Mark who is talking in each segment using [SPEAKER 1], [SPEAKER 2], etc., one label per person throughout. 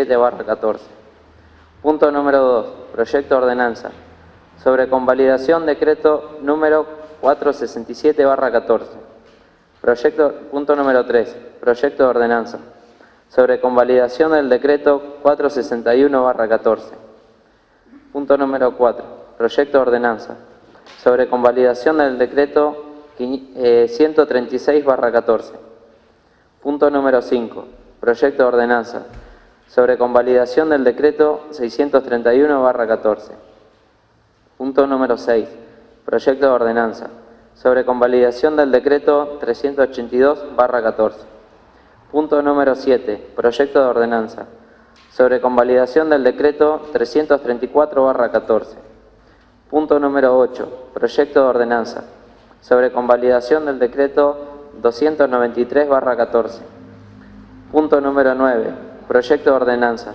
[SPEAKER 1] 177/14. Punto número 2. Proyecto de ordenanza sobre convalidación decreto número 467/14. Punto número 3. Proyecto de ordenanza sobre convalidación del decreto 461/14. Punto número 4. Proyecto de ordenanza sobre convalidación del decreto 136/14. Punto número 5. Proyecto de ordenanza sobre convalidación del decreto 631/14. Punto número 6. Proyecto de ordenanza sobre convalidación del decreto 382/14. Punto número 7. Proyecto de ordenanza sobre convalidación del decreto 334/14. Punto número 8. Proyecto de ordenanza sobre convalidación del decreto 293/14. Punto número 9. Proyecto de ordenanza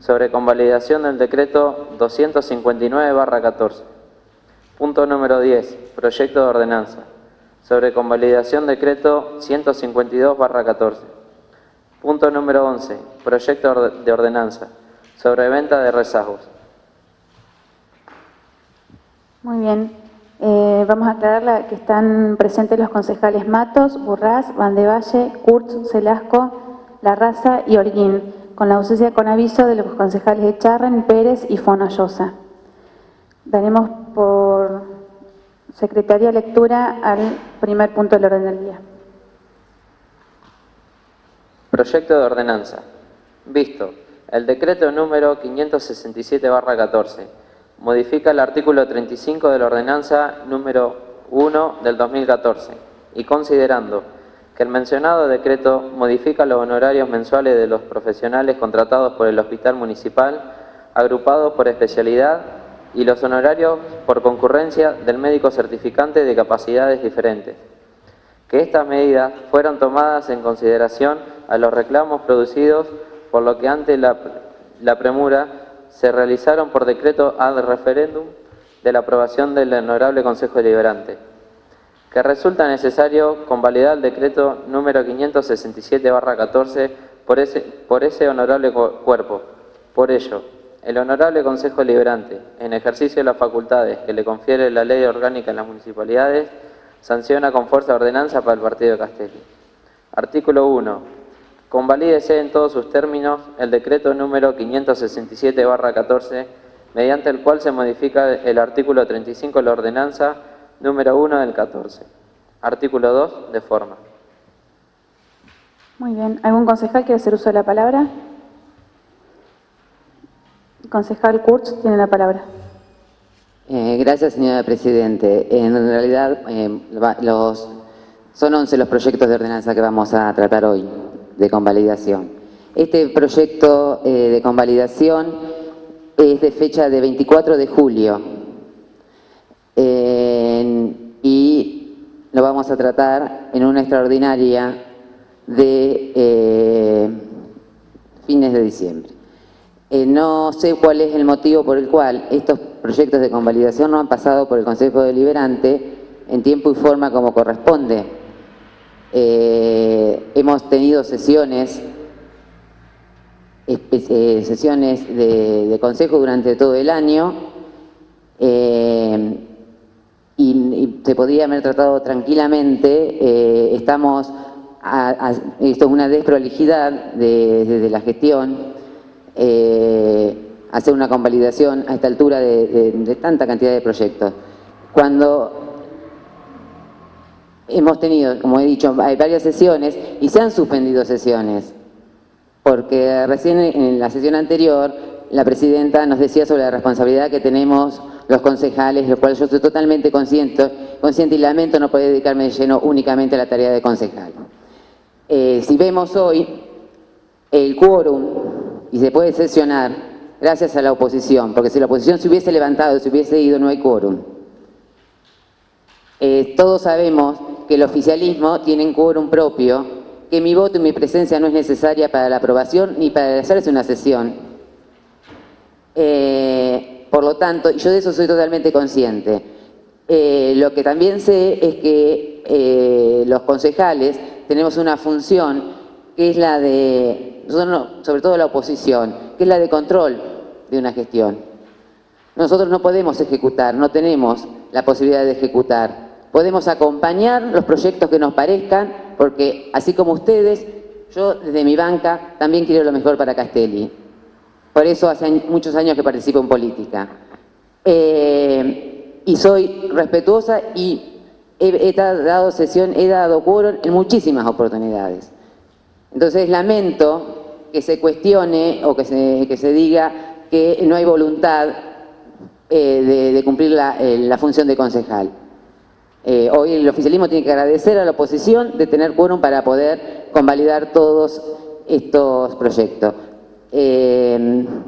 [SPEAKER 1] sobre convalidación del decreto 259/14. Punto número 10. Proyecto de ordenanza sobre convalidación del decreto 152/14. Punto número 11. Proyecto de ordenanza sobre venta de rezagos.
[SPEAKER 2] Muy bien. Vamos a aclarar que están presentes los concejales Matos, Burraz, Vandevalle, Kurtz, Celasco, Larraza y Holguín, con la ausencia con aviso de los concejales Echarren, Pérez y Fonollosa. Daremos por secretaria lectura al primer punto del orden del día.
[SPEAKER 1] Proyecto de ordenanza. Visto el decreto número 567/14. Modifica el artículo 35 de la ordenanza número 1 del 2014 y considerando que el mencionado decreto modifica los honorarios mensuales de los profesionales contratados por el Hospital Municipal, agrupados por especialidad, y los honorarios por concurrencia del médico certificante de capacidades diferentes. Que estas medidas fueron tomadas en consideración a los reclamos producidos, por lo que ante la premura se realizaron por decreto ad referendum de la aprobación del Honorable Consejo Deliberante. Que resulta necesario convalidar el decreto número 567/14 por ese honorable cuerpo. Por ello, el Honorable Consejo Deliberante, en ejercicio de las facultades que le confiere la Ley Orgánica en las Municipalidades, sanciona con fuerza de ordenanza para el Partido de Castelli. Artículo 1. Convalídese en todos sus términos el decreto número 567/14, mediante el cual se modifica el artículo 35 de la ordenanza número 1 del 14. Artículo 2, de forma.
[SPEAKER 2] Muy bien. ¿Algún concejal quiere hacer uso de la palabra? El concejal Kurtz tiene la palabra.
[SPEAKER 3] Gracias, señora Presidente. En realidad, son 11 los proyectos de ordenanza que vamos a tratar hoy, de convalidación. Este proyecto de convalidación es de fecha de 24 de julio y lo vamos a tratar en una extraordinaria de fines de diciembre. No sé cuál es el motivo por el cual estos proyectos de convalidación no han pasado por el Consejo Deliberante en tiempo y forma como corresponde. Hemos tenido sesiones de consejo durante todo el año y se podría haber tratado tranquilamente. Esto es una desprolijidad desde la gestión. Hacer una convalidación a esta altura de tanta cantidad de proyectos. Cuando hemos tenido, como he dicho, hay varias sesiones y se han suspendido sesiones, porque recién en la sesión anterior la presidenta nos decía sobre la responsabilidad que tenemos los concejales, lo cual yo estoy totalmente consciente y lamento no poder dedicarme de lleno únicamente a la tarea de concejal. Si vemos hoy el quórum, y se puede sesionar gracias a la oposición, porque si la oposición se hubiese levantado, se hubiese ido, no hay quórum. Todos sabemos que el oficialismo tiene un quórum propio, que mi voto y mi presencia no es necesaria para la aprobación ni para hacerse una sesión. Por lo tanto, yo de eso soy totalmente consciente. Lo que también sé es que los concejales tenemos una función que es la de nosotros no, sobre todo la oposición, que es la de control de una gestión. Nosotros no podemos ejecutar, no tenemos la posibilidad de ejecutar. Podemos acompañar los proyectos que nos parezcan, porque así como ustedes, yo desde mi banca también quiero lo mejor para Castelli. Por eso hace muchos años que participo en política. Y soy respetuosa y he dado quórum en muchísimas oportunidades. Entonces lamento que se cuestione o que se diga que no hay voluntad de cumplir la función de concejal. Hoy el oficialismo tiene que agradecer a la oposición de tener quórum para poder convalidar todos estos proyectos. En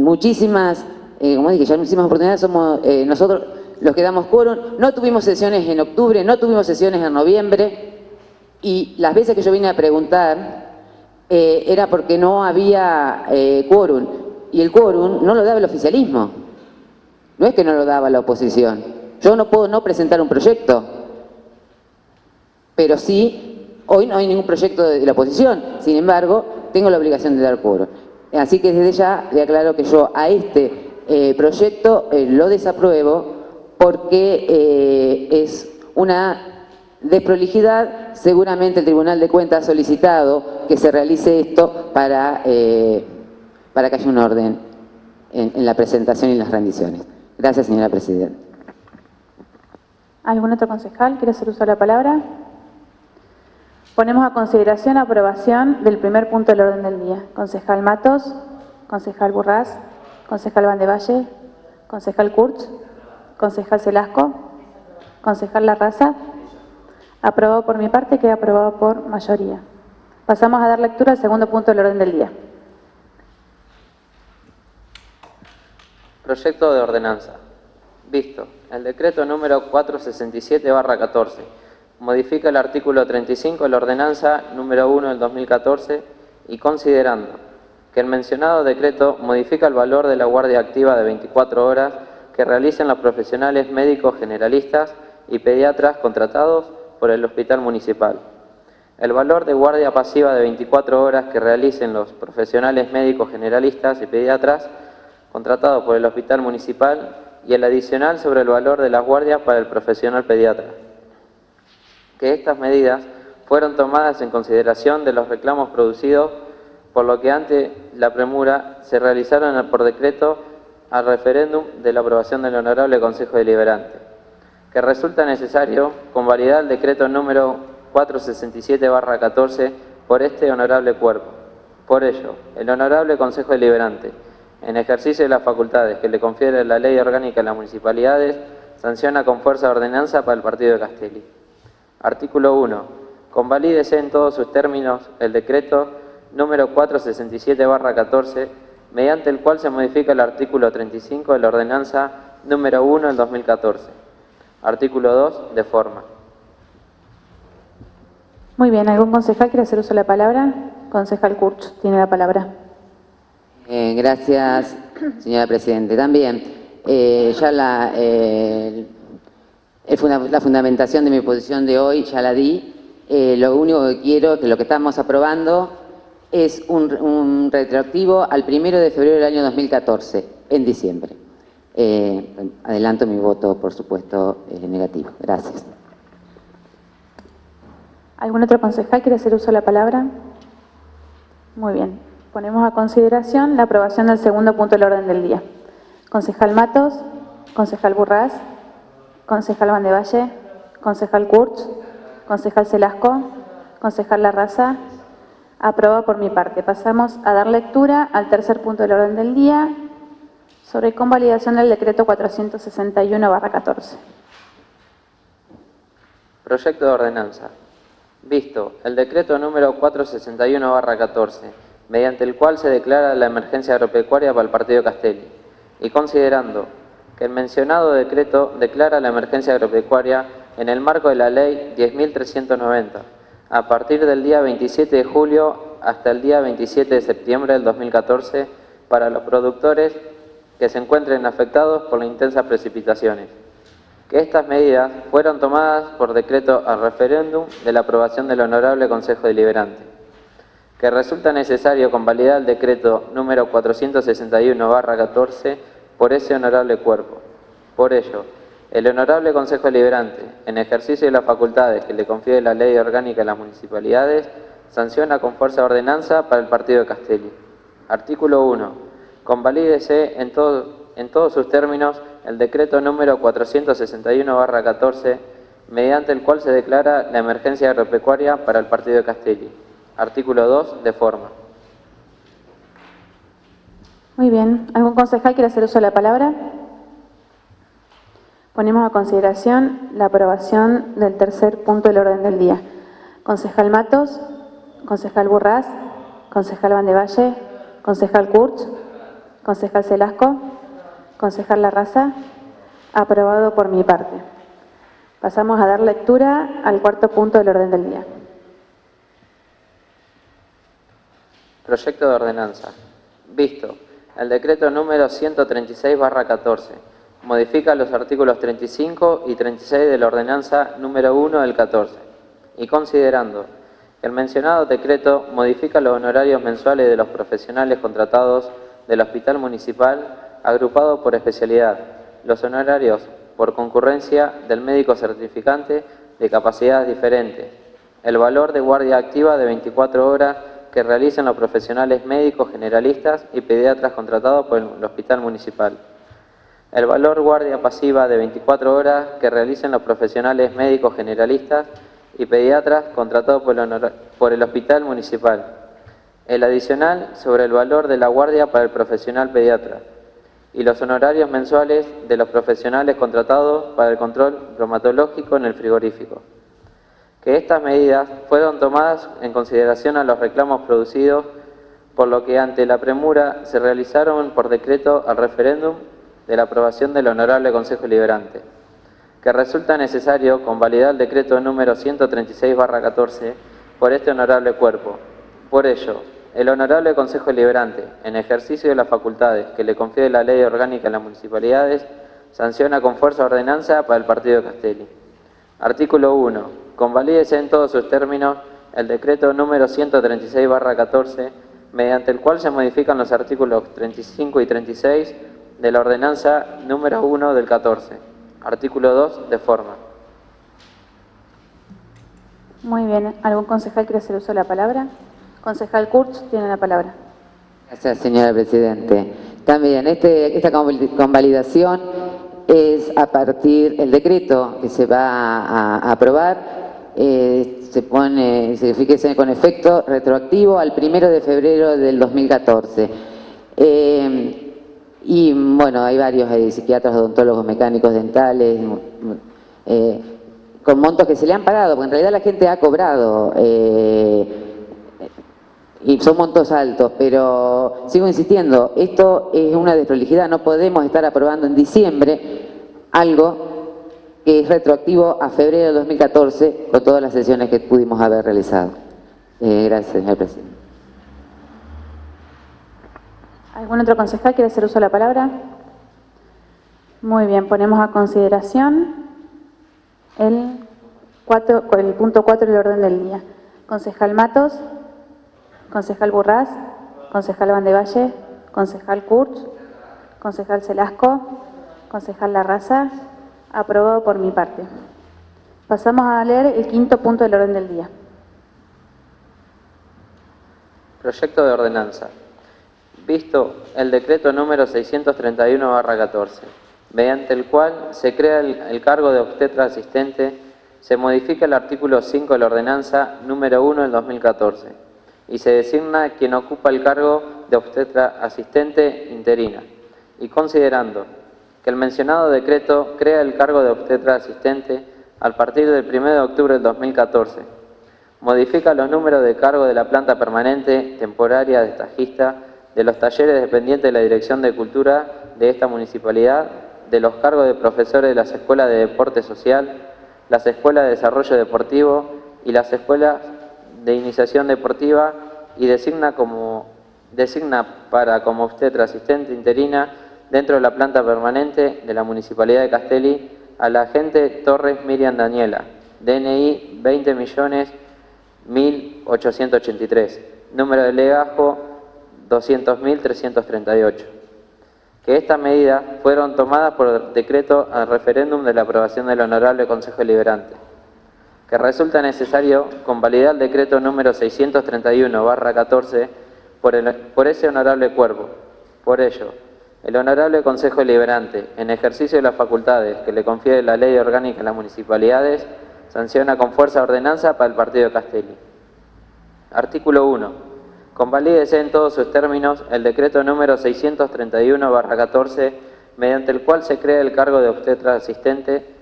[SPEAKER 3] muchísimas, como dije, ya en muchísimas oportunidades somos nosotros los que damos quórum. No tuvimos sesiones en octubre, no tuvimos sesiones en noviembre, y las veces que yo vine a preguntar era porque no había quórum, y el quórum no lo daba el oficialismo, no es que no lo daba la oposición. Yo no puedo no presentar un proyecto, pero sí, hoy no hay ningún proyecto de la oposición, sin embargo, tengo la obligación de dar quórum. Así que desde ya le aclaro que yo a este proyecto lo desapruebo porque es una desprolijidad. Seguramente el Tribunal de Cuentas ha solicitado que se realice esto para que haya un orden en la presentación y en las rendiciones. Gracias, señora presidenta.
[SPEAKER 2] ¿Algún otro concejal quiere hacer uso de la palabra? Ponemos a consideración la aprobación del primer punto del orden del día. Concejal Matos, concejal Burraz, concejal Vandevalle, concejal Kurtz, concejal Selasco, concejal Larraza. Aprobado por mi parte, queda aprobado por mayoría. Pasamos a dar lectura al segundo punto del orden del día.
[SPEAKER 1] Proyecto de ordenanza. Visto, el decreto número 467/14 modifica el artículo 35 de la ordenanza número 1 del 2014 y considerando que el mencionado decreto modifica el valor de la guardia activa de 24 horas que realicen los profesionales médicos generalistas y pediatras contratados por el Hospital Municipal. El valor de guardia pasiva de 24 horas que realicen los profesionales médicos generalistas y pediatras contratados por el Hospital Municipal y el adicional sobre el valor de las guardias para el profesional pediatra. Que estas medidas fueron tomadas en consideración de los reclamos producidos, por lo que ante la premura se realizaron por decreto al referéndum de la aprobación del Honorable Consejo Deliberante. Que resulta necesario convalidar el decreto número 467/14 por este honorable cuerpo. Por ello, el Honorable Consejo Deliberante, en ejercicio de las facultades que le confiere la Ley Orgánica a las Municipalidades, sanciona con fuerza de ordenanza para el Partido de Castelli. Artículo 1. Convalídese en todos sus términos el decreto número 467/14, mediante el cual se modifica el artículo 35 de la ordenanza número 1 del 2014. Artículo 2. De forma.
[SPEAKER 2] Muy bien, ¿algún concejal quiere hacer uso de la palabra? Concejal Kurtz tiene la palabra.
[SPEAKER 3] Gracias, señora presidenta. También, ya la fundamentación de mi posición de hoy ya la di. Lo único que quiero es que lo que estamos aprobando es un retroactivo al 1 de febrero del año 2014, en diciembre. Adelanto mi voto, por supuesto, negativo. Gracias.
[SPEAKER 2] ¿Algún otro concejal quiere hacer uso de la palabra? Muy bien. Ponemos a consideración la aprobación del segundo punto del orden del día. Concejal Matos, concejal Burraz, concejal Vandevalle, concejal Kurtz, concejal Selasco, concejal Larraza. Aprobado por mi parte. Pasamos a dar lectura al tercer punto del orden del día sobre convalidación del decreto 461/14.
[SPEAKER 1] Proyecto de ordenanza. Visto el decreto número 461/14, mediante el cual se declara la emergencia agropecuaria para el Partido de Castelli, y considerando que el mencionado decreto declara la emergencia agropecuaria en el marco de la Ley 10.390, a partir del día 27 de julio hasta el día 27 de septiembre del 2014, para los productores que se encuentren afectados por las intensas precipitaciones. Que estas medidas fueron tomadas por decreto al referéndum de la aprobación del Honorable Consejo Deliberante. que resulta necesario convalidar el decreto número 461/14 por ese honorable cuerpo. Por ello, el Honorable Consejo Deliberante, en ejercicio de las facultades que le confiere la Ley Orgánica de las Municipalidades, sanciona con fuerza de ordenanza para el Partido de Castelli. Artículo 1. Convalídese en todos sus términos el decreto número 461/14, mediante el cual se declara la emergencia agropecuaria para el Partido de Castelli. Artículo 2. De forma.
[SPEAKER 2] Muy bien. ¿Algún concejal quiere hacer uso de la palabra? Ponemos a consideración la aprobación del tercer punto del orden del día. Concejal Matos, concejal Burraz, concejal Vandevalle, concejal Kurtz, concejal Selasco, concejal Larraza, aprobado por mi parte. Pasamos a dar lectura al cuarto punto del orden del día.
[SPEAKER 1] Proyecto de ordenanza. Visto el decreto número 136/14. Modifica los artículos 35 y 36 de la ordenanza número 1 del 14. Y considerando que el mencionado decreto modifica los honorarios mensuales de los profesionales contratados del Hospital Municipal agrupado por especialidad, los honorarios por concurrencia del médico certificante de capacidades diferentes, el valor de guardia activa de 24 horas que realicen los profesionales médicos generalistas y pediatras contratados por el Hospital Municipal, el valor guardia pasiva de 24 horas que realicen los profesionales médicos generalistas y pediatras contratados por el Hospital Municipal, el adicional sobre el valor de la guardia para el profesional pediatra y los honorarios mensuales de los profesionales contratados para el control bromatológico en el frigorífico. Que estas medidas fueron tomadas en consideración a los reclamos producidos, por lo que ante la premura se realizaron por decreto al referéndum de la aprobación del Honorable Consejo Deliberante, que resulta necesario convalidar el decreto número 136/14 por este honorable cuerpo. Por ello, el Honorable Consejo Deliberante, en ejercicio de las facultades que le confiere la Ley Orgánica de las Municipalidades, sanciona con fuerza de ordenanza para el Partido de Castelli. Artículo 1. Convalídese en todos sus términos el decreto número 136/14, mediante el cual se modifican los artículos 35 y 36 de la ordenanza número 1 del 14. Artículo 2. De forma.
[SPEAKER 2] Muy bien. ¿Algún concejal quiere hacer uso de la palabra? Concejal Kurtz tiene la palabra.
[SPEAKER 3] Gracias, señora Presidente. También esta convalidación es a partir del decreto que se va a aprobar, se fíjese con efecto retroactivo al 1 de febrero del 2014. Y bueno, hay varios, hay psiquiatras, odontólogos, mecánicos, dentales, con montos que se le han pagado, porque en realidad la gente ha cobrado, y son montos altos, pero sigo insistiendo, esto es una desprolijidad, no podemos estar aprobando en diciembre algo que es retroactivo a febrero de 2014 con todas las sesiones que pudimos haber realizado. Gracias, señor presidente.
[SPEAKER 2] ¿Algún otro concejal quiere hacer uso de la palabra? Muy bien, ponemos a consideración el punto 4 del orden del día. Concejal Matos, concejal Burraz, concejal Vandevalle, concejal Kurtz, concejal Selasco, concejal Larraza, aprobado por mi parte. Pasamos a leer el quinto punto del orden del día.
[SPEAKER 1] Proyecto de ordenanza. Visto el decreto número 631/14, mediante el cual se crea el cargo de obstetra asistente, se modifica el artículo 5 de la ordenanza número 1 del 2014 y se designa quien ocupa el cargo de obstetra asistente interina. Y considerando que el mencionado decreto crea el cargo de obstetra asistente a partir del 1 de octubre del 2014, modifica los números de cargo de la planta permanente, temporaria, de estajista, de los talleres dependientes de la Dirección de Cultura de esta municipalidad, de los cargos de profesores de las escuelas de deporte social, las escuelas de desarrollo deportivo y las escuelas de iniciación deportiva, y designa como obstetra asistente interina dentro de la planta permanente de la Municipalidad de Castelli a la agente Torres Miriam Daniela, DNI 20.000.883, número de legajo 200.338. Que estas medidas fueron tomadas por decreto al referéndum de la aprobación del Honorable Consejo Deliberante. Que resulta necesario convalidar el decreto número 631/14 por ese honorable cuerpo. Por ello, el Honorable Consejo Deliberante, en ejercicio de las facultades que le confiere la Ley Orgánica a las Municipalidades, sanciona con fuerza ordenanza para el Partido de Castelli. Artículo 1. Convalídese en todos sus términos el decreto número 631/14, mediante el cual se crea el cargo de obstetra asistente,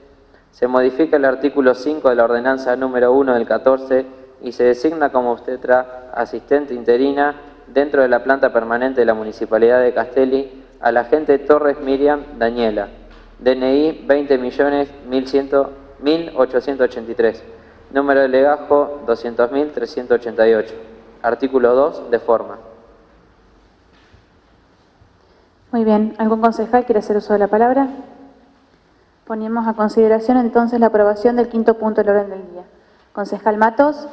[SPEAKER 1] se modifica el artículo 5 de la ordenanza número 1 del 14 y se designa como obstetra asistente interina dentro de la planta permanente de la Municipalidad de Castelli a la agente Torres Miriam Daniela, DNI 20.100.1883, número de legajo 200.388. Artículo 2, de forma.
[SPEAKER 2] Muy bien. ¿Algún concejal quiere hacer uso de la palabra? Ponemos a consideración entonces la aprobación del quinto punto del orden del día. Concejal Matos,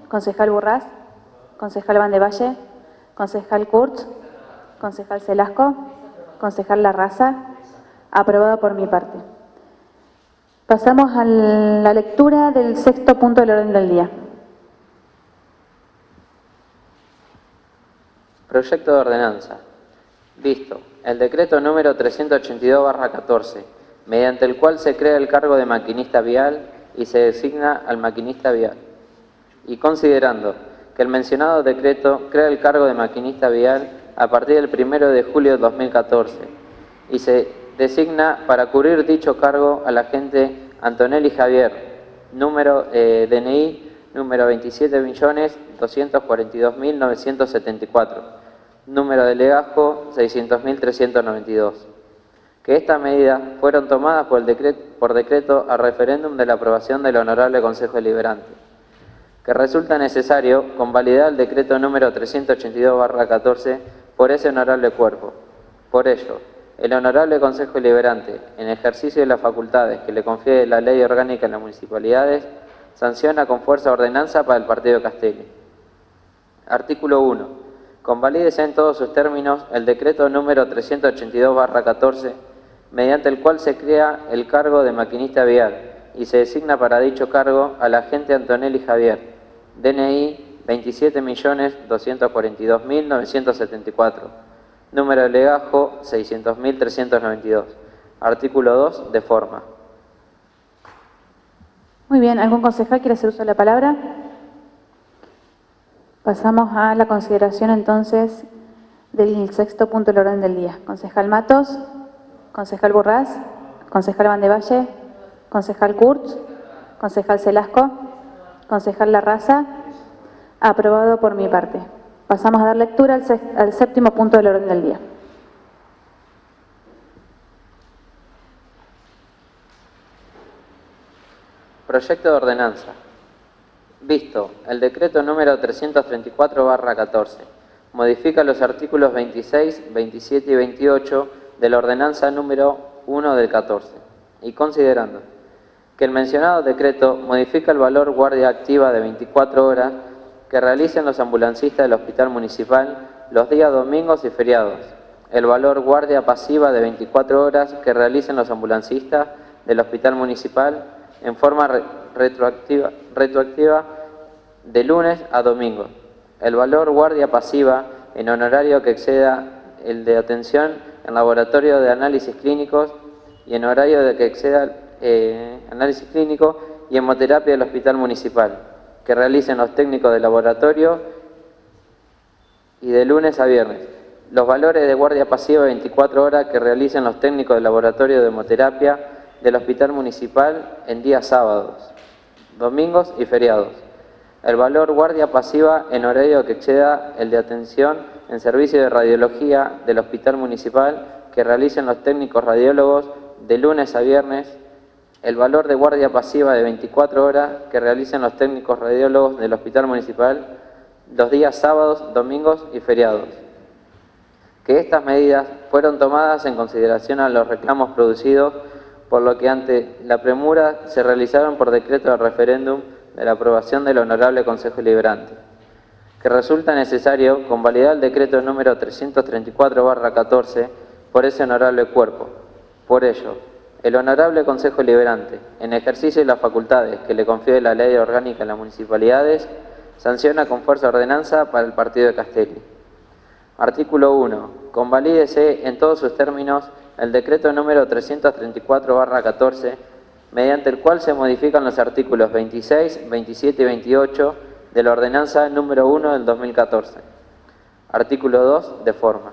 [SPEAKER 2] concejal Burraz, concejal Vandevalle, concejal Kurtz, concejal Selasco, concejal Larraza. Aprobado por mi parte. Pasamos a la lectura del sexto punto del orden del día.
[SPEAKER 1] Proyecto de ordenanza. Visto el decreto número 382/14, mediante el cual se crea el cargo de maquinista vial y se designa al maquinista vial. Y considerando que el mencionado decreto crea el cargo de maquinista vial a partir del 1 de julio de 2014 y se designa para cubrir dicho cargo al agente Antonelli Javier, número DNI número 27.242.974. Número de legajo 600.392. Que estas medidas fueron tomadas por decreto al referéndum de la aprobación del Honorable Consejo Deliberante. Que resulta necesario convalidar el decreto número 382/14 por ese honorable cuerpo. Por ello, el Honorable Consejo Deliberante, en ejercicio de las facultades que le confiere la Ley Orgánica a las Municipalidades, sanciona con fuerza ordenanza para el Partido de Castelli. Artículo 1. Convalídese en todos sus términos el decreto número 382/14, mediante el cual se crea el cargo de maquinista vial y se designa para dicho cargo al agente Antonelli Javier, DNI 27.242.974, número de legajo 600.392. Artículo 2, de forma.
[SPEAKER 2] Muy bien. ¿Algún concejal quiere hacer uso de la palabra? Pasamos a la consideración entonces del sexto punto del orden del día. Concejal Matos, concejal Burraz, concejal Vandevalle, concejal Kurtz, concejal Selasco, concejal Larraza. Aprobado por mi parte. Pasamos a dar lectura al séptimo punto del orden del día.
[SPEAKER 1] Proyecto de ordenanza. Visto el decreto número 334/14, modifica los artículos 26, 27 y 28 de la ordenanza número 1 del 14, y considerando que el mencionado decreto modifica el valor guardia activa de 24 horas que realicen los ambulancistas del Hospital Municipal los días domingos y feriados, el valor guardia pasiva de 24 horas que realicen los ambulancistas del Hospital Municipal en forma retroactiva de lunes a domingo, el valor guardia pasiva en honorario que exceda el de atención en laboratorio de análisis clínicos y en horario de que exceda análisis clínico y hemoterapia del Hospital Municipal, que realicen los técnicos de laboratorio y de lunes a viernes. Los valores de guardia pasiva de 24 horas que realicen los técnicos de laboratorio de hemoterapia del Hospital Municipal en días sábados, domingos y feriados. El valor guardia pasiva en horario que exceda el de atención en servicio de radiología del Hospital Municipal que realicen los técnicos radiólogos de lunes a viernes. El valor de guardia pasiva de 24 horas que realicen los técnicos radiólogos del Hospital Municipal los días sábados, domingos y feriados. Que estas medidas fueron tomadas en consideración a los reclamos producidos, por lo que ante la premura se realizaron por decreto de referéndum de la aprobación del Honorable Consejo Deliberante. que resulta necesario convalidar el decreto número 334/14 por ese honorable cuerpo. Por ello, el Honorable Consejo Deliberante, en ejercicio de las facultades que le confiere la Ley Orgánica a las Municipalidades, sanciona con fuerza ordenanza para el partido de Castelli. Artículo 1. Convalídese en todos sus términos el decreto número 334/14, mediante el cual se modifican los artículos 26, 27 y 28 de la ordenanza número 1 del 2014. Artículo 2. De forma.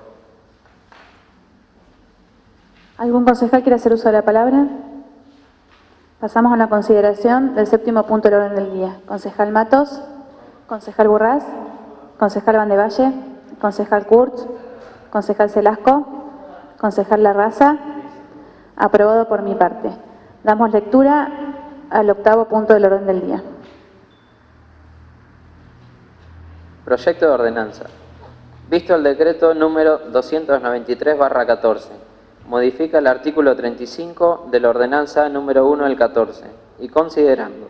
[SPEAKER 2] ¿Algún concejal quiere hacer uso de la palabra? Pasamos a la consideración del séptimo punto del orden del día. Concejal Matos, concejal Burraz, concejal Vandevalle, concejal Kurtz, concejal Selasco, concejal Larraza, aprobado por mi parte. Damos lectura al octavo punto del orden del día.
[SPEAKER 1] Proyecto de ordenanza. Visto el decreto número 293/14, modifica el artículo 35 de la ordenanza número 1 del 14 y considerando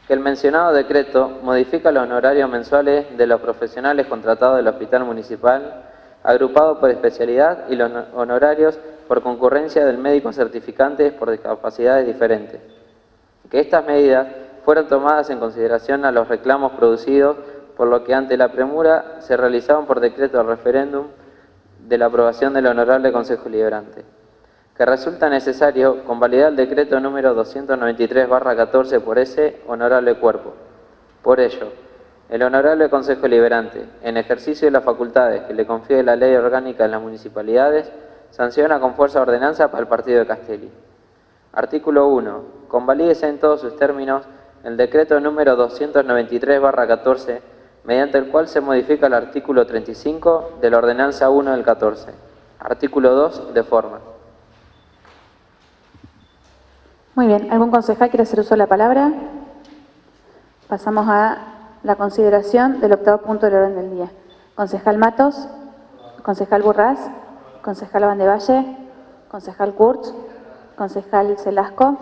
[SPEAKER 1] que el mencionado decreto modifica los honorarios mensuales de los profesionales contratados del Hospital Municipal, agrupados por especialidad, y los honorarios por concurrencia del médico certificante por discapacidades diferentes. Que estas medidas fueron tomadas en consideración a los reclamos producidos, por lo que ante la premura se realizaban por decreto al referéndum de la aprobación del Honorable Consejo Deliberante. Que resulta necesario convalidar el decreto número 293/14 por ese honorable cuerpo. Por ello, el Honorable Consejo Deliberante, en ejercicio de las facultades que le confiere la Ley Orgánica en las Municipalidades, sanciona con fuerza ordenanza para el partido de Castelli. Artículo 1. Convalídese en todos sus términos el decreto número 293/14, mediante el cual se modifica el artículo 35 de la ordenanza 1 del 14. Artículo 2. De forma.
[SPEAKER 2] Muy bien. ¿Algún concejal quiere hacer uso de la palabra? Pasamos a la consideración del octavo punto del orden del día. Concejal Matos, concejal Burraz, concejal Vandevalle, concejal Kurtz, concejal Selasco,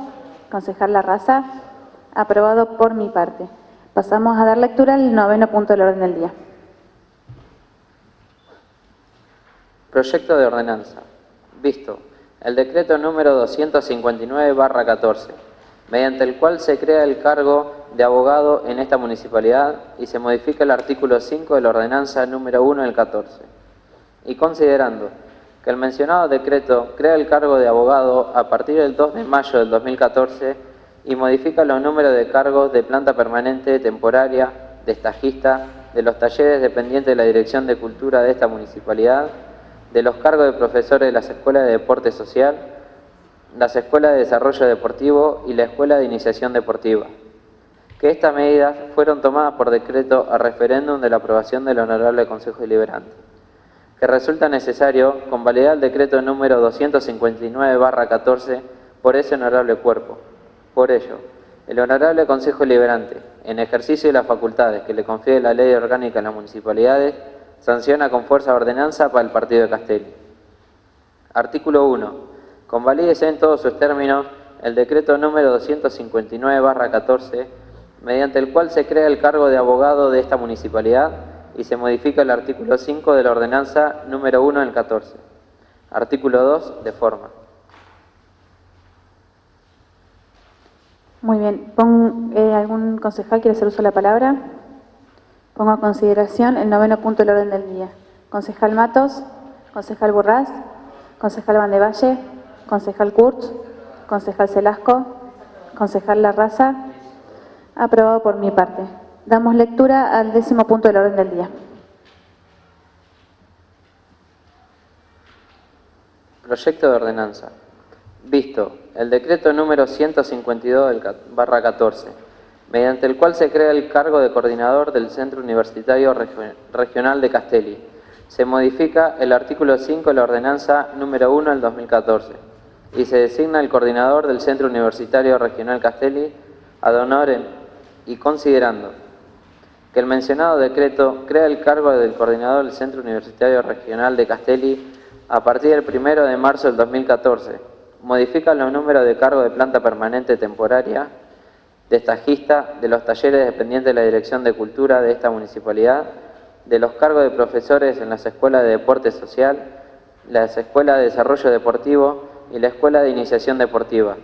[SPEAKER 2] concejal Larraza, aprobado por mi parte. Pasamos a dar lectura al noveno punto del orden del día.
[SPEAKER 1] Proyecto de ordenanza. Visto el decreto número 259/14, mediante el cual se crea el cargo de abogado en esta municipalidad y se modifica el artículo 5 de la ordenanza número 1 del 14. Y considerando que el mencionado decreto crea el cargo de abogado a partir del 2 de mayo del 2014 y modifica los números de cargos de planta permanente, temporaria, de estajista, de los talleres dependientes de la Dirección de Cultura de esta municipalidad, de los cargos de profesores de las escuelas de deporte social, las escuelas de desarrollo deportivo y la escuela de iniciación deportiva. Que estas medidas fueron tomadas por decreto a referéndum de la aprobación del Honorable Consejo Deliberante. Que resulta necesario convalidar el decreto número 259/14 por ese honorable cuerpo. Por ello, el Honorable Consejo Deliberante, en ejercicio de las facultades que le confiere la Ley Orgánica en las Municipalidades, sanciona con fuerza ordenanza para el partido de Castelli. Artículo 1. Convalídese en todos sus términos el decreto número 259/14, mediante el cual se crea el cargo de abogado de esta municipalidad y se modifica el artículo 5 de la ordenanza número 1 del 14. Artículo 2. De forma.
[SPEAKER 2] Muy bien. ¿Algún concejal quiere hacer uso de la palabra? Pongo a consideración el noveno punto del orden del día. Concejal Matos, concejal Burraz, concejal Vandevalle, concejal Kurtz, concejal Selasco, concejal Larraza, aprobado por mi parte. Damos lectura al décimo punto del orden del día.
[SPEAKER 1] Proyecto de ordenanza. Visto el decreto número 152/14, mediante el cual se crea el cargo de coordinador del Centro Universitario Regional de Castelli, se modifica el artículo 5 de la ordenanza número 1 del 2014 y se designa el coordinador del Centro Universitario Regional Castelli ad honorem, y considerando que el mencionado decreto crea el cargo del coordinador del Centro Universitario Regional de Castelli a partir del 1 de marzo del 2014, modifica los números de cargo de planta permanente temporaria de estajista, de los talleres dependientes de la Dirección de Cultura de esta municipalidad, de los cargos de profesores en las escuelas de deporte social, las escuelas de desarrollo deportivo y la escuela de iniciación deportiva,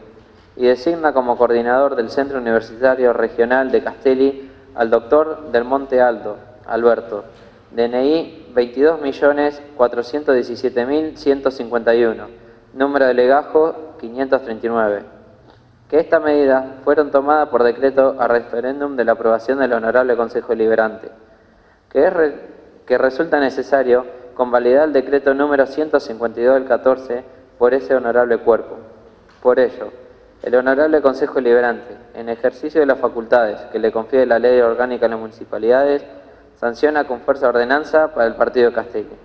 [SPEAKER 1] y designa como coordinador del Centro Universitario Regional de Castelli al doctor Del Monte Aldo, Alberto, DNI 22.417.151, número de legajo 539. Que esta medida fueron tomadas por decreto a referéndum de la aprobación del Honorable Consejo Deliberante, que resulta necesario convalidar el decreto número 152 del 14 por ese honorable cuerpo. Por ello, el Honorable Consejo Deliberante, en ejercicio de las facultades que le confiere la Ley Orgánica a las Municipalidades, sanciona con fuerza ordenanza para el Partido de Castelli.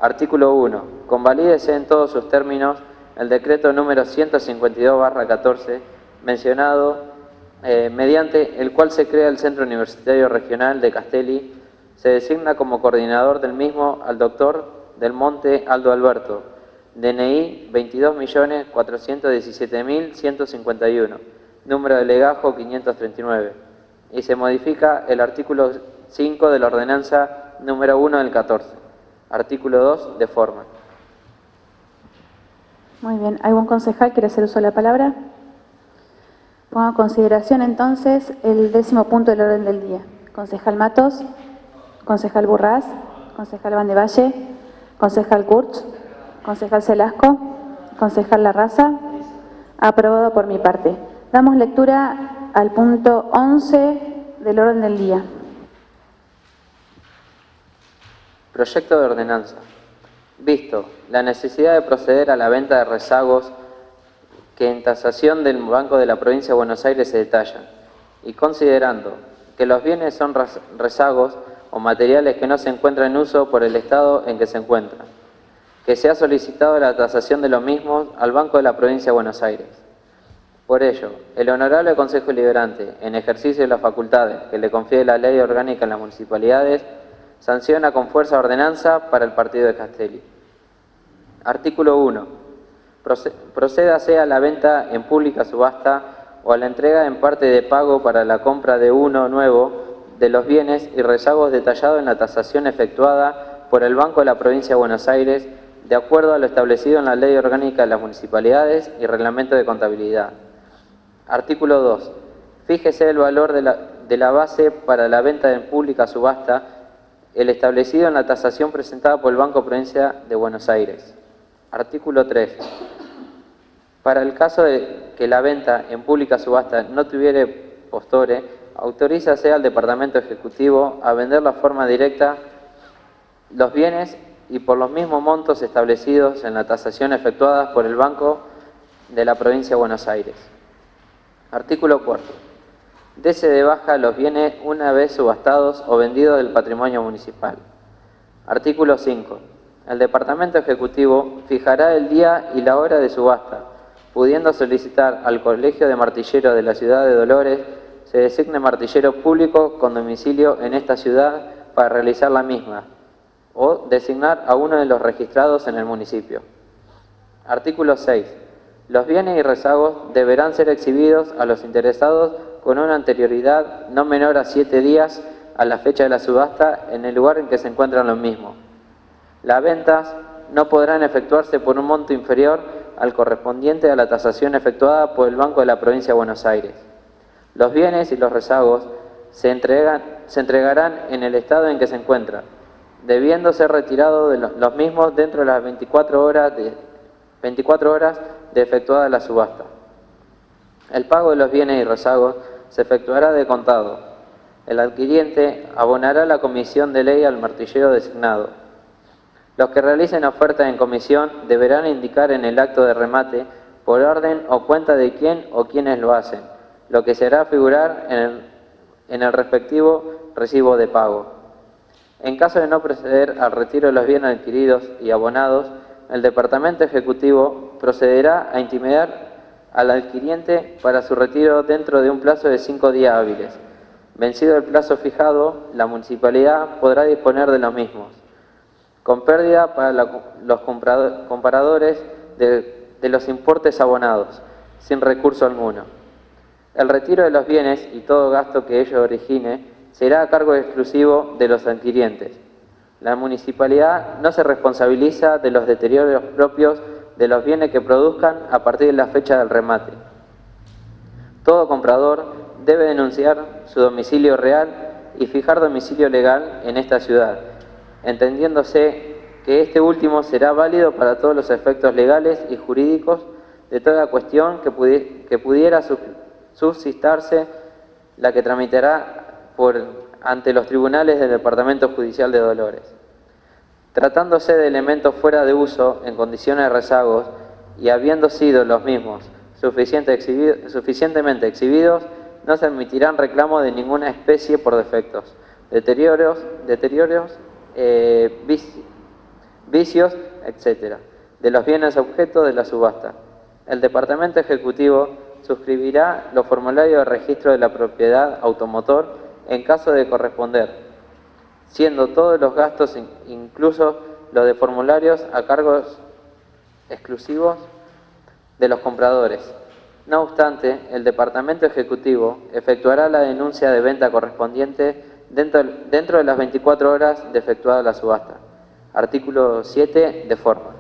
[SPEAKER 1] Artículo 1. Convalídese en todos sus términos el decreto número 152/14, mencionado, mediante el cual se crea el Centro Universitario Regional de Castelli. Se designa como coordinador del mismo al doctor Del Monte Aldo Alberto, DNI 22.417.151, número de legajo 539, y se modifica el artículo 5 de la ordenanza número 1 del 14. Artículo 2, de forma.
[SPEAKER 2] Muy bien. ¿Algún concejal quiere hacer uso de la palabra? Pongo a consideración entonces el 10º punto del orden del día. Concejal Matos, concejal Burraz, concejal Vandevalle, concejal Kurtz, concejal Selasco, concejal Larraza. Aprobado por mi parte. Damos lectura al punto 11 del orden del día.
[SPEAKER 1] Proyecto de ordenanza. Visto la necesidad de proceder a la venta de rezagos que en tasación del Banco de la Provincia de Buenos Aires se detallan, y considerando que los bienes son rezagos o materiales que no se encuentran en uso por el estado en que se encuentran, que se ha solicitado la tasación de los mismos al Banco de la Provincia de Buenos Aires. Por ello, el Honorable Consejo Deliberante, en ejercicio de las facultades que le confiere la Ley Orgánica en las Municipalidades, sanciona con fuerza ordenanza para el Partido de Castelli. Artículo 1. Procédase a la venta en pública subasta o a la entrega en parte de pago para la compra de uno nuevo de los bienes y rezagos detallados en la tasación efectuada por el Banco de la Provincia de Buenos Aires, de acuerdo a lo establecido en la Ley Orgánica de las Municipalidades y Reglamento de Contabilidad. Artículo 2. Fíjese el valor de la base para la venta en pública subasta, el establecido en la tasación presentada por el Banco Provincia de Buenos Aires. Artículo 3. Para el caso de que la venta en pública subasta no tuviere postore, autorízase al Departamento Ejecutivo a vender de forma directa los bienes y por los mismos montos establecidos en la tasación efectuada por el Banco de la Provincia de Buenos Aires. Artículo 4. Dese de baja los bienes una vez subastados o vendidos del patrimonio municipal. Artículo 5. El Departamento Ejecutivo fijará el día y la hora de subasta, pudiendo solicitar al Colegio de Martilleros de la Ciudad de Dolores se designe martillero público con domicilio en esta ciudad para realizar la misma, o designar a uno de los registrados en el municipio. Artículo 6. Los bienes y rezagos deberán ser exhibidos a los interesados con una anterioridad no menor a 7 días a la fecha de la subasta en el lugar en que se encuentran los mismos. Las ventas no podrán efectuarse por un monto inferior al correspondiente a la tasación efectuada por el Banco de la Provincia de Buenos Aires. Los bienes y los rezagos se entregarán en el estado en que se encuentran, debiendo ser retirados de los mismos dentro de las 24 horas de efectuada la subasta. El pago de los bienes y rezagos se efectuará de contado. El adquiriente abonará la comisión de ley al martillero designado. Los que realicen oferta en comisión deberán indicar en el acto de remate, por orden o cuenta de quién o quiénes lo hacen, lo que se hará figurar en el respectivo recibo de pago. En caso de no proceder al retiro de los bienes adquiridos y abonados, el Departamento Ejecutivo procederá a intimar al adquiriente para su retiro dentro de un plazo de 5 días hábiles. Vencido el plazo fijado, la municipalidad podrá disponer de los mismos, con pérdida para los compradores de los importes abonados, sin recurso alguno. El retiro de los bienes y todo gasto que ello origine será a cargo exclusivo de los adquirientes. La municipalidad no se responsabiliza de los deterioros propios de los bienes que produzcan a partir de la fecha del remate. Todo comprador debe denunciar su domicilio real y fijar domicilio legal en esta ciudad, entendiéndose que este último será válido para todos los efectos legales y jurídicos de toda cuestión que pudiera suscitarse, la que tramitará ante los tribunales del Departamento Judicial de Dolores. Tratándose de elementos fuera de uso en condiciones de rezagos y habiendo sido los mismos suficientemente exhibidos, no se admitirán reclamos de ninguna especie por defectos, deterioros, vicios, etc., de los bienes objeto de la subasta. El Departamento Ejecutivo suscribirá los formularios de registro de la propiedad automotor en caso de corresponder, siendo todos los gastos, incluso los de formularios, a cargos exclusivos de los compradores. No obstante, el Departamento Ejecutivo efectuará la denuncia de venta correspondiente dentro de las 24 horas de efectuada la subasta. Artículo 7, de forma.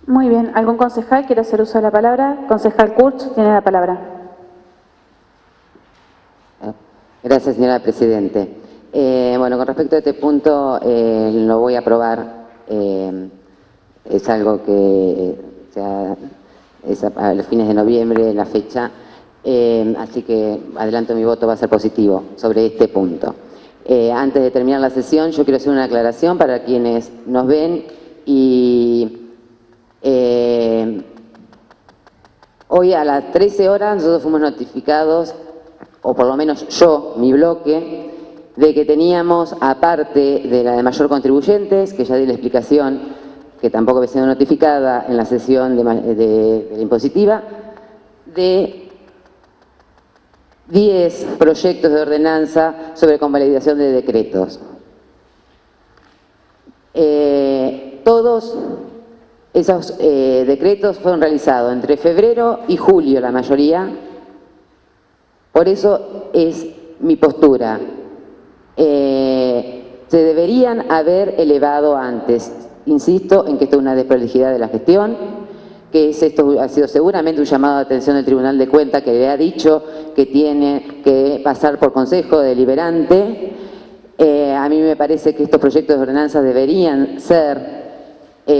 [SPEAKER 2] Muy bien. ¿Algún concejal quiere hacer uso de la palabra? Concejal Kurtz tiene la palabra.
[SPEAKER 3] Gracias, señora Presidente. Bueno, con respecto a este punto, lo voy a aprobar. Es algo que es a los fines de noviembre la fecha, así que adelanto mi voto, va a ser positivo sobre este punto. Antes de terminar la sesión, yo quiero hacer una aclaración para quienes nos ven y hoy a las 13 horas nosotros fuimos notificados, o por lo menos yo, mi bloque, de que teníamos, aparte de la de mayor contribuyentes, que ya di la explicación, que tampoco había sido notificada en la sesión de la impositiva, de 10 proyectos de ordenanza sobre convalidación de decretos. Todos esos decretos fueron realizados entre febrero y julio, la mayoría. Por eso es mi postura. Se deberían haber elevado antes. Insisto en que esto es una desprolijidad de la gestión, que esto ha sido seguramente un llamado de atención del Tribunal de Cuentas, que le ha dicho que tiene que pasar por Consejo Deliberante. A mí me parece que estos proyectos de ordenanza deberían ser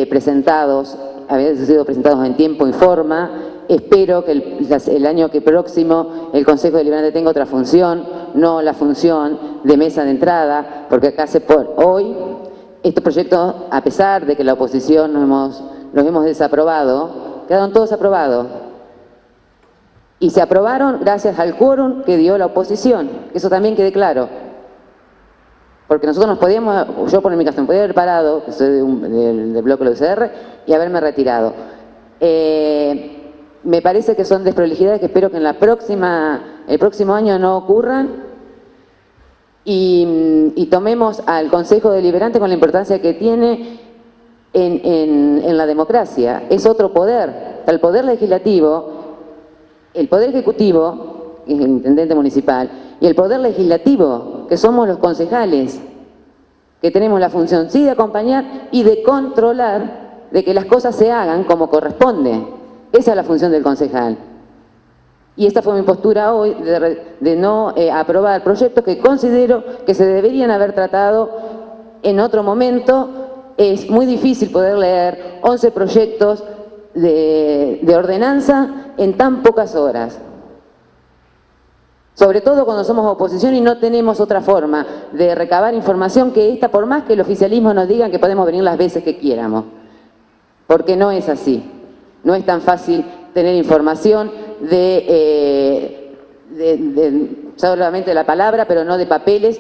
[SPEAKER 3] presentados, haber sido presentados en tiempo y forma. Espero que el año próximo el Consejo Deliberante tenga otra función, no la función de mesa de entrada, porque acá hoy estos proyectos, a pesar de que la oposición los hemos desaprobado, quedaron todos aprobados. Y se aprobaron gracias al quórum que dio la oposición, que eso también quede claro. Porque nosotros nos podíamos, yo por mi caso me podía haber parado, que soy del bloque de la UCR, y haberme retirado. Me parece que son desprolijidades que espero que en el próximo año no ocurran. Y tomemos al Consejo Deliberante con la importancia que tiene en la democracia. Es otro poder. Está el Poder Legislativo, el Poder Ejecutivo, que es el Intendente Municipal, y el Poder Legislativo, que somos los concejales, que tenemos la función sí de acompañar y de controlar de que las cosas se hagan como corresponde. Esa es la función del concejal. Y esta fue mi postura hoy de no aprobar proyectos que considero que se deberían haber tratado en otro momento. Es muy difícil poder leer 11 proyectos de ordenanza en tan pocas horas. Sobre todo cuando somos oposición y no tenemos otra forma de recabar información que esta, por más que el oficialismo nos diga que podemos venir las veces que quieramos. Porque no es así. No es tan fácil tener información solamente de la palabra, pero no de papeles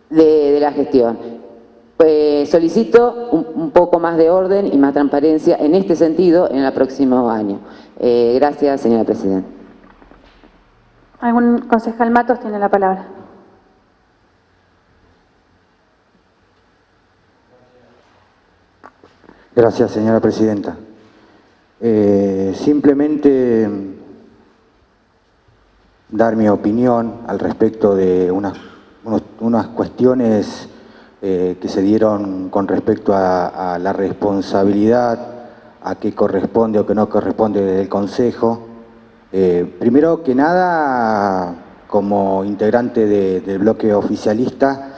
[SPEAKER 3] de la gestión. Pues solicito un poco más de orden y más transparencia en este sentido en el próximo año. Gracias, señora Presidenta.
[SPEAKER 2] ¿Algún concejal Matos tiene la palabra?
[SPEAKER 4] Gracias, señora Presidenta. Simplemente dar mi opinión al respecto de unas cuestiones que se dieron con respecto a la responsabilidad, a qué corresponde o qué no corresponde del Consejo. Primero que nada, como integrante del bloque oficialista,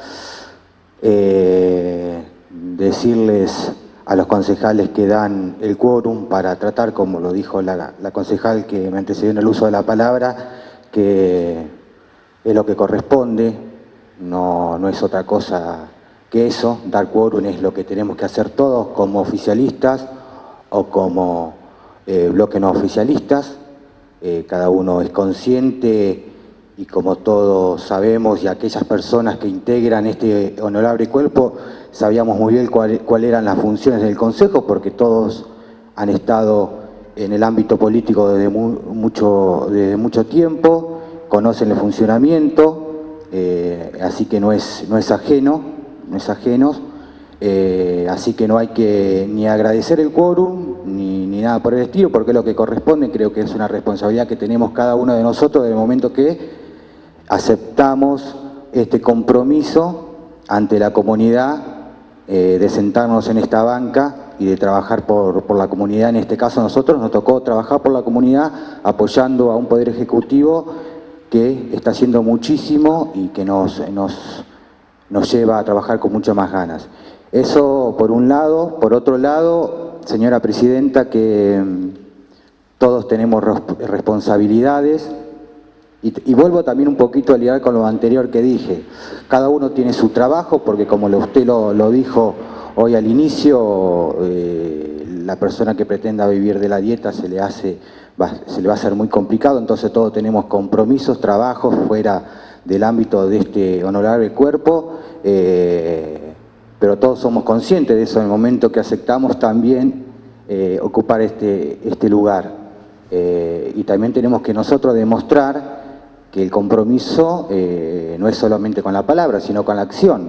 [SPEAKER 4] decirles a los concejales que dan el quórum para tratar, como lo dijo la concejal que me antecedió en el uso de la palabra, que es lo que corresponde, no es otra cosa que eso. Dar quórum es lo que tenemos que hacer todos como oficialistas o como bloque no oficialistas. Cada uno es consciente y, como todos sabemos, y aquellas personas que integran este honorable cuerpo, sabíamos muy bien cuáles eran las funciones del Consejo, porque todos han estado en el ámbito político desde mucho tiempo, conocen el funcionamiento, así que no es ajeno, así que no hay que ni agradecer el quórum ni nada por el estilo, porque es lo que corresponde. Creo que es una responsabilidad que tenemos cada uno de nosotros desde el momento que aceptamos este compromiso ante la comunidad, de sentarnos en esta banca y de trabajar por la comunidad. En este caso, a nosotros nos tocó trabajar por la comunidad apoyando a un Poder Ejecutivo que está haciendo muchísimo y que nos lleva a trabajar con muchas más ganas. Eso por un lado. Por otro lado, señora Presidenta, que todos tenemos responsabilidades. Y vuelvo también un poquito a lidiar con lo anterior que dije. Cada uno tiene su trabajo, porque como usted lo dijo hoy al inicio, la persona que pretenda vivir de la dieta se le va a hacer muy complicado. Entonces todos tenemos compromisos, trabajos fuera del ámbito de este honorable cuerpo, pero todos somos conscientes de eso en el momento que aceptamos también ocupar este lugar. Y también tenemos que nosotros demostrar que el compromiso no es solamente con la palabra, sino con la acción.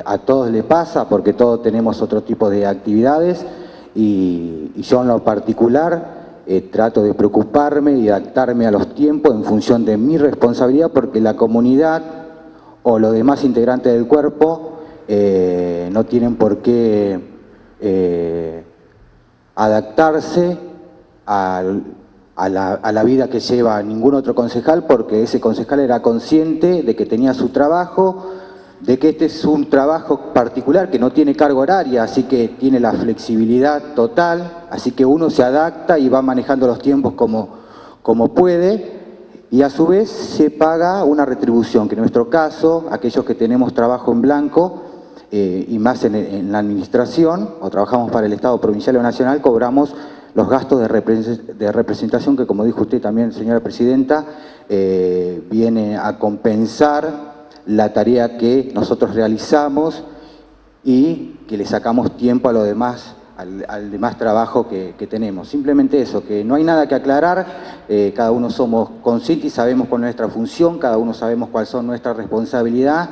[SPEAKER 4] A todos les pasa, porque todos tenemos otro tipo de actividades, y yo en lo particular trato de preocuparme y adaptarme a los tiempos en función de mi responsabilidad, porque la comunidad o los demás integrantes del cuerpo no tienen por qué adaptarse a la vida que lleva ningún otro concejal, porque ese concejal era consciente de que tenía su trabajo, de que este es un trabajo particular que no tiene carga horaria, así que tiene la flexibilidad total, así que uno se adapta y va manejando los tiempos como puede, y a su vez se paga una retribución, que en nuestro caso, aquellos que tenemos trabajo en blanco, y más en la administración, o trabajamos para el Estado provincial o nacional, cobramos los gastos de representación que, como dijo usted también, señora Presidenta, viene a compensar la tarea que nosotros realizamos y que le sacamos tiempo a lo demás, al demás trabajo que tenemos. Simplemente eso, que no hay nada que aclarar, cada uno somos conscientes y sabemos cuál es nuestra función, cada uno sabemos cuál son nuestra responsabilidad,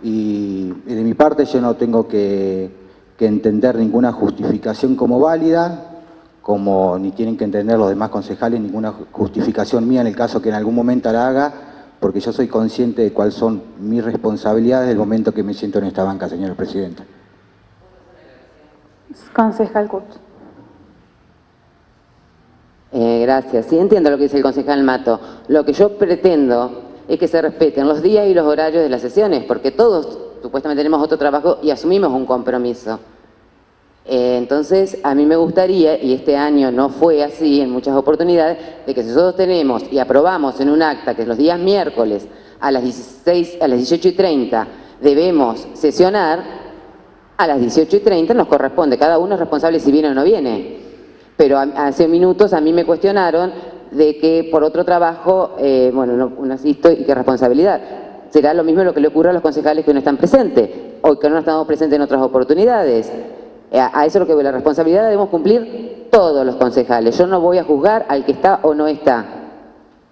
[SPEAKER 4] y de mi parte yo no tengo que entender ninguna justificación como válida, como ni tienen que entender los demás concejales ninguna justificación mía en el caso que en algún momento la haga, porque yo soy consciente de cuáles son mis responsabilidades del momento que me siento en esta banca, señora Presidenta.
[SPEAKER 2] Concejal Kurtz.
[SPEAKER 3] Gracias. Sí, entiendo lo que dice el concejal Mato. Lo que yo pretendo es que se respeten los días y los horarios de las sesiones, porque todos supuestamente tenemos otro trabajo y asumimos un compromiso. Entonces, a mí me gustaría, y este año no fue así en muchas oportunidades, de que si nosotros tenemos y aprobamos en un acta que los días miércoles a las 18:30 debemos sesionar, a las 18:30 nos corresponde, cada uno es responsable si viene o no viene. Pero hace minutos a mí me cuestionaron de que por otro trabajo, bueno, no asisto y qué responsabilidad. Será lo mismo lo que le ocurre a los concejales que no están presentes, o que no estamos presentes en otras oportunidades. A eso es lo que voy, la responsabilidad la debemos cumplir todos los concejales. Yo no voy a juzgar al que está o no está,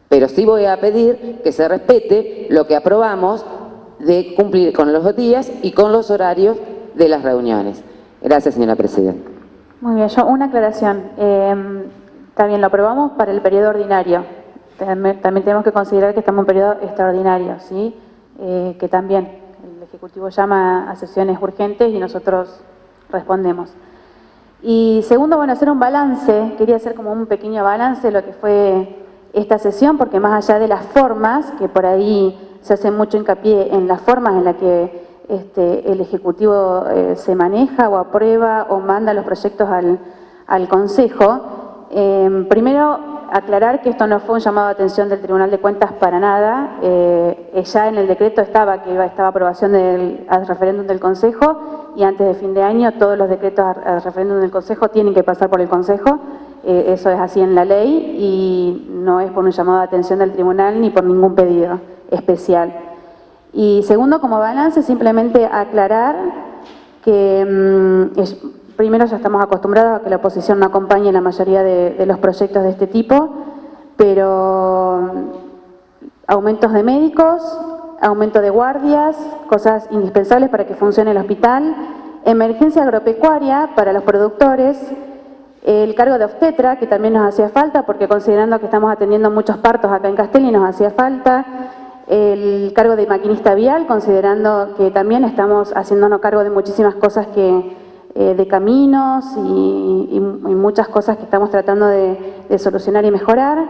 [SPEAKER 3] pero sí voy a pedir que se respete lo que aprobamos de cumplir con los días y con los horarios de las reuniones. Gracias, señora Presidenta.
[SPEAKER 2] Muy bien, yo una aclaración. También lo aprobamos para el periodo ordinario. también tenemos que considerar que estamos en un periodo extraordinario, ¿sí? Que también el Ejecutivo llama a sesiones urgentes y nosotros respondemos. Y segundo, bueno, hacer un balance, quería hacer como un pequeño balance de lo que fue esta sesión, porque más allá de las formas, que por ahí se hace mucho hincapié en las formas en las que el Ejecutivo se maneja o aprueba o manda los proyectos al Consejo, primero aclarar que esto no fue un llamado de atención del Tribunal de Cuentas para nada, ya en el decreto estaba aprobación al referéndum del Consejo y antes de fin de año todos los decretos al referéndum del Consejo tienen que pasar por el Consejo, eso es así en la ley y no es por un llamado de atención del Tribunal ni por ningún pedido especial. Y segundo, como balance, simplemente aclarar que primero ya estamos acostumbrados a que la oposición no acompañe la mayoría de los proyectos de este tipo, pero aumentos de médicos, aumento de guardias, cosas indispensables para que funcione el hospital, emergencia agropecuaria para los productores, el cargo de obstetra, que también nos hacía falta, porque considerando que estamos atendiendo muchos partos acá en Castelli, nos hacía falta, el cargo de maquinista vial, considerando que también estamos haciéndonos cargo de muchísimas cosas de caminos y muchas cosas que estamos tratando de solucionar y mejorar.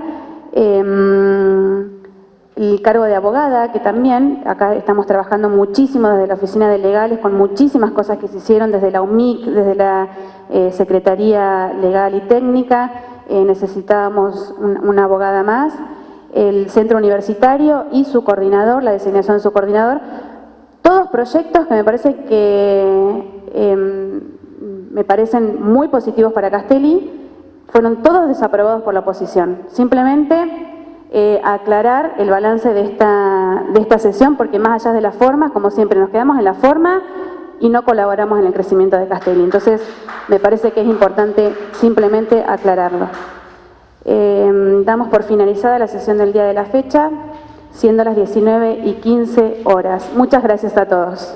[SPEAKER 2] El cargo de abogada, que también acá estamos trabajando muchísimo desde la Oficina de Legales con muchísimas cosas que se hicieron desde la UMIC, desde la Secretaría Legal y Técnica, necesitábamos una abogada más, el centro universitario y su coordinador, la designación de su coordinador, todos proyectos que me parece que me parecen muy positivos para Castelli, fueron todos desaprobados por la oposición. Simplemente aclarar el balance de esta sesión, porque más allá de las formas, como siempre, nos quedamos en la forma y no colaboramos en el crecimiento de Castelli. Entonces, me parece que es importante simplemente aclararlo. Damos por finalizada la sesión del día de la fecha, siendo las 19:15 horas. Muchas gracias a todos.